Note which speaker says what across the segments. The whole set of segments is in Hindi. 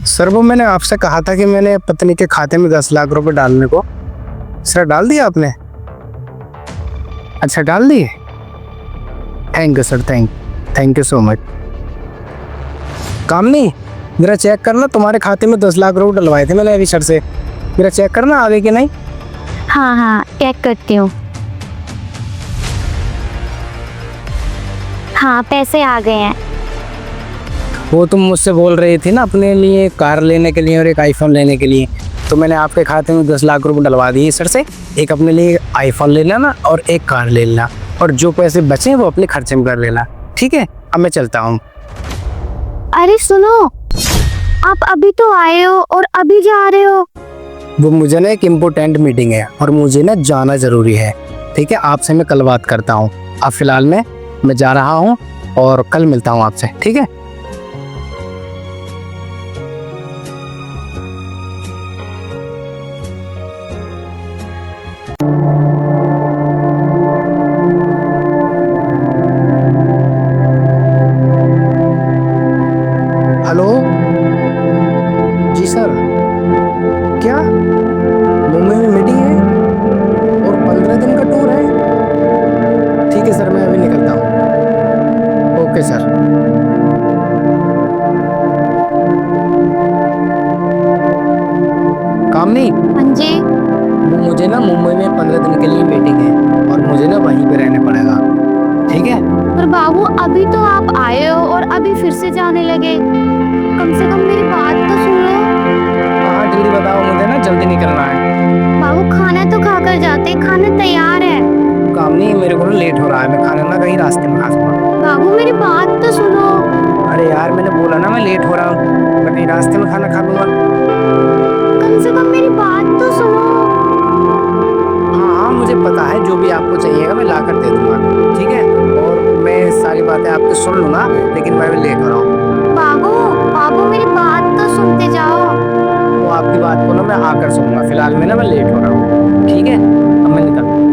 Speaker 1: सर वो मैंने आपसे कहा था कि मैंने पत्नी के खाते में 10 लाख रुपए डालने को। सर डाल दिया आपने? अच्छा डाल दिए। Thank you sir, thank you so much. काम नहीं, मेरा चेक करना, तुम्हारे खाते में 10 लाख रुपए डलवाए थे मैंने अभी सर से, मेरा चेक करना आगे कि नहीं।
Speaker 2: हाँ हाँ चेक करती हूँ। हाँ पैसे आ गए हैं।
Speaker 1: वो तुम मुझसे बोल रही थी ना अपने लिए कार लेने के लिए और एक आईफोन लेने के लिए, तो मैंने आपके खाते में 10 लाख रुपए डलवा दिए सर से। एक अपने लिए आईफोन ले लेना और एक कार ले लेना, और जो पैसे बचे वो अपने खर्चे में कर लेना, ठीक है? अब मैं चलता हूँ।
Speaker 2: अरे सुनो, आप अभी तो आए हो और अभी जा रहे हो।
Speaker 1: वो मुझे ना एक इम्पोर्टेंट मीटिंग है और मुझे ना जाना ज़रूरी है, ठीक है? आपसे मैं कल बात करता हूँ। अब फिलहाल मैं जा रहा हूँ और कल मिलता हूँ आपसे, ठीक है? हेलो जी सर, क्या मुंबई में मीटिंग है और 15 दिन का टूर है? ठीक है सर, मैं अभी निकलता हूँ। Okay sir. काम नहीं,
Speaker 2: हाँ जी।
Speaker 1: वो मुझे ना मुंबई में 15 दिन के लिए मीटिंग है और मुझे ना वहीं पे रहने पड़ेगा, ठीक है?
Speaker 2: पर बाबू अभी तो आप आए हो और अभी फिर से जाने लगे, कम से कम मेरी बात तो सुन लो।
Speaker 1: हाँ जल्दी बताओ, मुझे ना जल्दी निकलना है।
Speaker 2: बाबू खाना तो खाकर जाते, खाना तैयार है।
Speaker 1: काम नहीं, मेरे को ना लेट हो रहा है, मैं खाना ना कहीं रास्ते में खा सकूँ।
Speaker 2: बाबू मेरी बात तो सुनो।
Speaker 1: अरे यार मैंने बोला ना मैं लेट हो रहा हूँ, मैं कहीं रास्ते में खाना खा लूँगा।
Speaker 2: कम से कम मेरी बात तो सुनो।
Speaker 1: हाँ हाँ मुझे पता है, जो भी आपको चाहिएगा मैं ला कर दे दूँगा, ठीक है? और मैं सारी बातें आपकी सुन लूँगा, लेकिन मैं भी लेट हो रहा हूँ।
Speaker 2: बाबू बाबू मेरी बात तो सुनते जाओ।
Speaker 1: वो आपकी बात को ना मैं आकर सुनूंगा, फिलहाल मैं लेट हो रहा हूँ, ठीक है? अब मैं निकलता हूँ।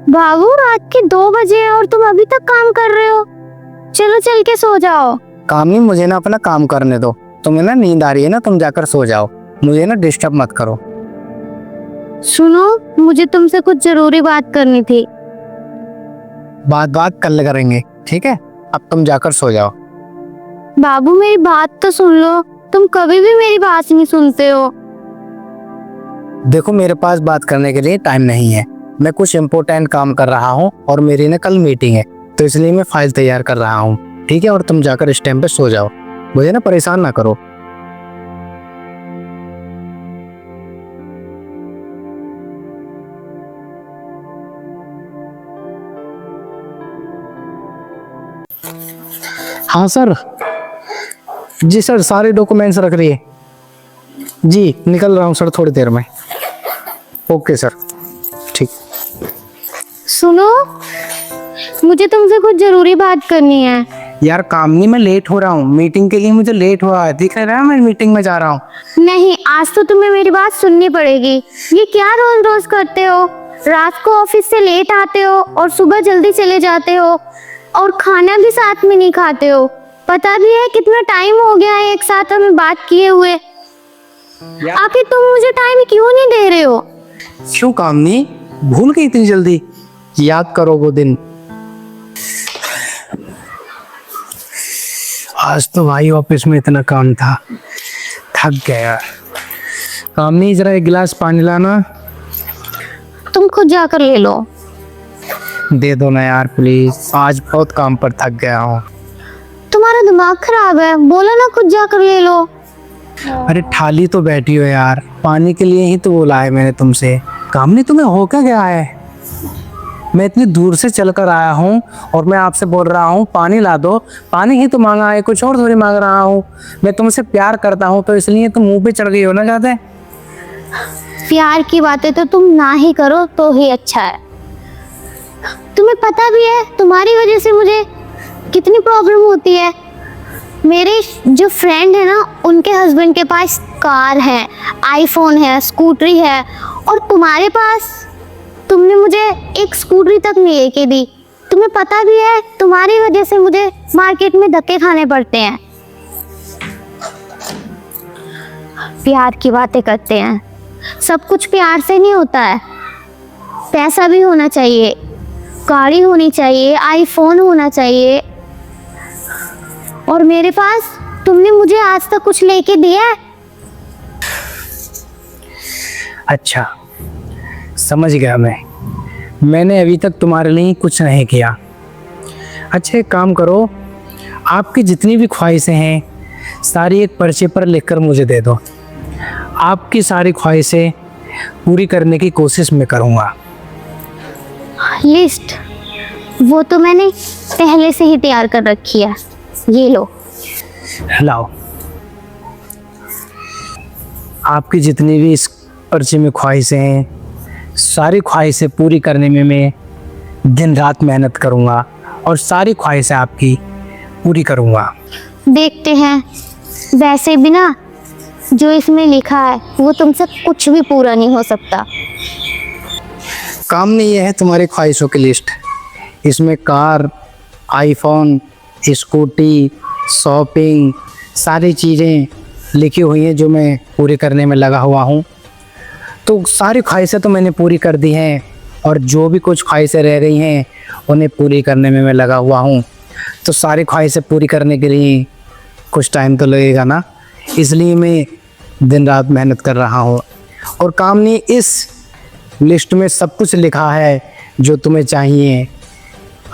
Speaker 2: बाबू रात के 2 बजे हैं और तुम अभी तक काम कर रहे हो। चलो चल के सो जाओ।
Speaker 1: काम नहीं, मुझे ना अपना काम करने दो। तुम्हें ना नींद आ रही है ना, तुम जाकर सो जाओ, मुझे ना डिस्टर्ब मत करो।
Speaker 2: सुनो, मुझे तुमसे कुछ जरूरी बात करनी थी।
Speaker 1: बात कल करेंगे, ठीक है? अब तुम जाकर सो जाओ।
Speaker 2: बाबू मेरी बात तो सुन लो, तुम कभी भी मेरी बात नहीं सुनते हो।
Speaker 1: देखो मेरे पास बात करने के लिए टाइम नहीं है, मैं कुछ इम्पोर्टेंट काम कर रहा हूँ और मेरी ना कल मीटिंग है, तो इसलिए मैं फाइल तैयार कर रहा हूँ, ठीक है? और तुम जाकर इस टाइम पे सो जाओ, मुझे ना परेशान ना करो। हाँ सर, जी सर, सारे डॉक्यूमेंट्स रख रही है जी, निकल रहा हूँ सर थोड़ी देर में। ओके सर, ठीक।
Speaker 2: सुनो, मुझे तुमसे कुछ जरूरी बात करनी है।
Speaker 1: यार काम नहीं, मैं लेट हो रहा हूँ मीटिंग के लिए, मुझे लेट हुआ है, दिख रहा है मैं मीटिंग में जा रहा हूँ।
Speaker 2: नहीं, आज तो तुम्हें मेरी बात सुननी पड़ेगी। ये क्या रोज रोज करते हो? रात को ऑफिस से लेट आते हो और सुबह जल्दी चले जाते हो, और खाना भी साथ में नहीं खाते हो। पता भी है कितना टाइम हो गया है एक साथ हमें बात किए हुए। आखिर तुम मुझे टाइम क्यों नहीं दे रहे हो?
Speaker 1: क्यों काम नहीं, भूल गई इतनी जल्दी? याद करो वो दिन। आज तो भाई ऑफिस में इतना काम था, थक गया यार। काम नहीं, जरा एक गिलास पानी लाना।
Speaker 2: तुम खुद जाकर ले लो।
Speaker 1: दे दो ना यार प्लीज, आज बहुत काम पर थक गया हूँ।
Speaker 2: तुम्हारा दिमाग खराब है, बोला ना खुद जाकर ले लो।
Speaker 1: अरे ठाली तो बैठी हो यार, पानी के लिए ही तो बोला है मैंने तुमसे। काम नहीं, तुम्हें हो क्या गया है? मैं इतनी दूर से चलकर आया हूँ और मैं आपसे बोल रहा हूँ पानी ला दो, पानी ही तो मांगा है, कुछ और थोड़ी मांग रहा हूँ। मैं तुमसे प्यार करता हूँ तो इसलिए तुम मुंह पे चढ़ गई हो ना ज़्यादा।
Speaker 2: प्यार की बातें तो तुम ना ही करो तो ही अच्छा है। तुम्हें पता भी है तुम्हारी वजह से मुझे कितनी प्रॉब्लम होती है। मेरे जो फ्रेंड है ना, उनके हस्बैंड के पास कार है, आईफोन है, स्कूटरी है, और तुम्हारे पास तुमने मुझे एक स्कूटरी तक नहीं लेके दी। तुम्हें पता भी है तुम्हारी वजह से मुझे मार्केट में धक्के खाने पड़ते हैं। प्यार की बातें करते हैं, सब कुछ प्यार से नहीं होता है। पैसा भी होना चाहिए, गाड़ी होनी चाहिए, आईफोन होना चाहिए। और मेरे पास तुमने मुझे आज तक कुछ लेके दिया है?
Speaker 1: अच्छा, समझ गया मैंने अभी तक तुम्हारे लिए कुछ नहीं किया। अच्छा, एक काम करो, आपकी जितनी भी ख्वाहिशें हैं सारी एक पर्चे पर लिखकर मुझे दे दो। आपकी सारी ख्वाहिशें पूरी करने की कोशिश मैं करूँगा।
Speaker 2: लिस्ट वो तो मैंने पहले से ही तैयार कर रखी है, ये लो।
Speaker 1: लाओ। आपकी जितनी भी इस पर्चे में ख्वाहिशें हैं सारी ख्वाहिशें पूरी करने में मैं दिन रात मेहनत करूँगा और सारी ख्वाहिशें आपकी पूरी करूँगा।
Speaker 2: देखते हैं। वैसे भी ना, जो इसमें लिखा है वो तुमसे कुछ भी पूरा नहीं हो सकता।
Speaker 1: काम नहीं है तुम्हारी ख्वाहिशों की लिस्ट। इसमें कार, आईफोन, स्कूटी, शॉपिंग, सारी चीज़ें लिखी हुई हैं जो मैं पूरी करने में लगा हुआ हूँ। तो सारी ख्वाहिशें तो मैंने पूरी कर दी हैं और जो भी कुछ ख्वाहिशें रह गई हैं उन्हें पूरी करने में मैं लगा हुआ हूँ। तो सारी ख्वाहिशें पूरी करने के लिए कुछ टाइम तो लगेगा ना, इसलिए मैं दिन रात मेहनत कर रहा हूँ। और काम नहीं, इस लिस्ट में सब कुछ लिखा है जो तुम्हें चाहिए,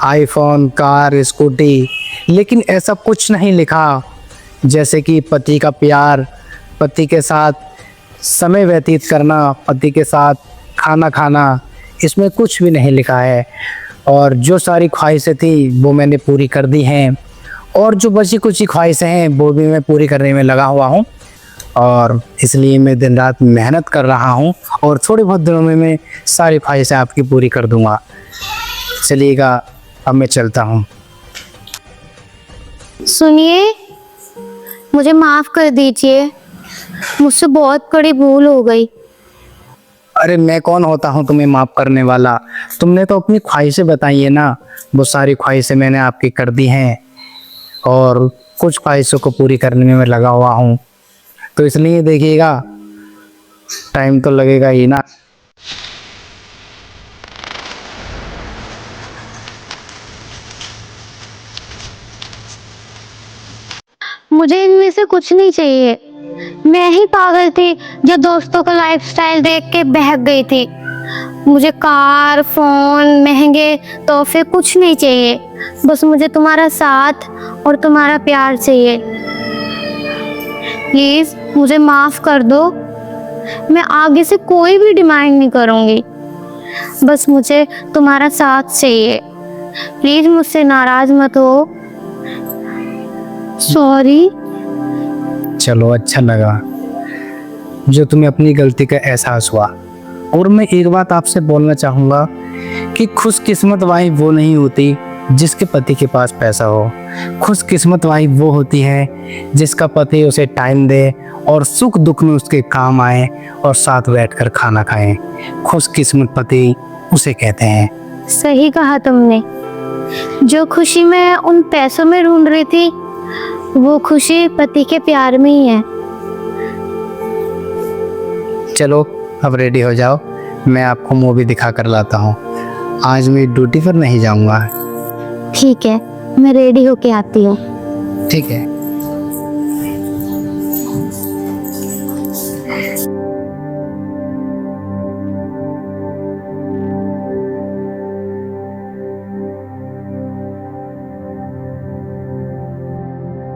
Speaker 1: आईफोन, कार, स्कूटी। लेकिन ऐसा कुछ नहीं लिखा जैसे कि पति का प्यार, पति के साथ समय व्यतीत करना, पति के साथ खाना खाना, इसमें कुछ भी नहीं लिखा है। और जो सारी ख्वाहिशें थी वो मैंने पूरी कर दी हैं और जो बची कुछ ख्वाहिशें हैं वो भी मैं पूरी करने में लगा हुआ हूँ। और इसलिए मैं दिन रात मेहनत कर रहा हूँ और थोड़े बहुत दिनों में मैं सारी ख्वाहिशें आपकी पूरी कर दूँगा। चलिएगा, अब मैं चलता हूँ।
Speaker 2: सुनिए, मुझे माफ कर दीजिए, मुझसे बहुत बड़ी भूल हो गई।
Speaker 1: अरे मैं कौन होता हूँ तुम्हें माफ़ करने वाला? तुमने तो अपनी ख्वाहिशें बताई है ना, वो सारी ख्वाहिशें मैंने आपकी कर दी हैं और कुछ ख्वाहिशों को पूरी करने में मैं लगा हुआ हूँ। तो इसलिए देखिएगा, टाइम तो लगेगा ही ना।
Speaker 2: मुझे इनमें से कुछ नहीं चाहिए। मैं ही पागल थी जो दोस्तों का लाइफस्टाइल देख के बहक गई थी। मुझे कार, फोन, महंगे तोहफे कुछ नहीं चाहिए। बस मुझे तुम्हारा साथ और तुम्हारा प्यार चाहिए। प्लीज मुझे माफ कर दो। मैं आगे से कोई भी डिमांड नहीं करूंगी। बस मुझे तुम्हारा साथ चाहिए। प्लीज मुझसे नाराज मत हो। सॉरी।
Speaker 1: चलो, अच्छा लगा जो तुम्हें अपनी गलती का एहसास हुआ। और मैं एक बात आपसे बोलना चाहूँगा कि खुशकिस्मत वाली वो नहीं होती जिसके पति के पास पैसा हो। खुशकिस्मत वाली वो होती है जिसका पति उसे टाइम दे और सुख दुख में उसके काम आए और साथ बैठकर खाना खाएं। खुशकिस्मत पति उसे कहते हैं।
Speaker 2: सही कहा तुमने। जो खुशी मैं उन पैसों में ढूंढ रही थी वो खुशी पति के प्यार में ही है।
Speaker 1: चलो, अब रेडी हो जाओ, मैं आपको मूवी दिखा कर लाता हूँ। आज मैं ड्यूटी पर नहीं जाऊँगा।
Speaker 2: ठीक है, मैं रेडी होके आती हूँ।
Speaker 1: ठीक है।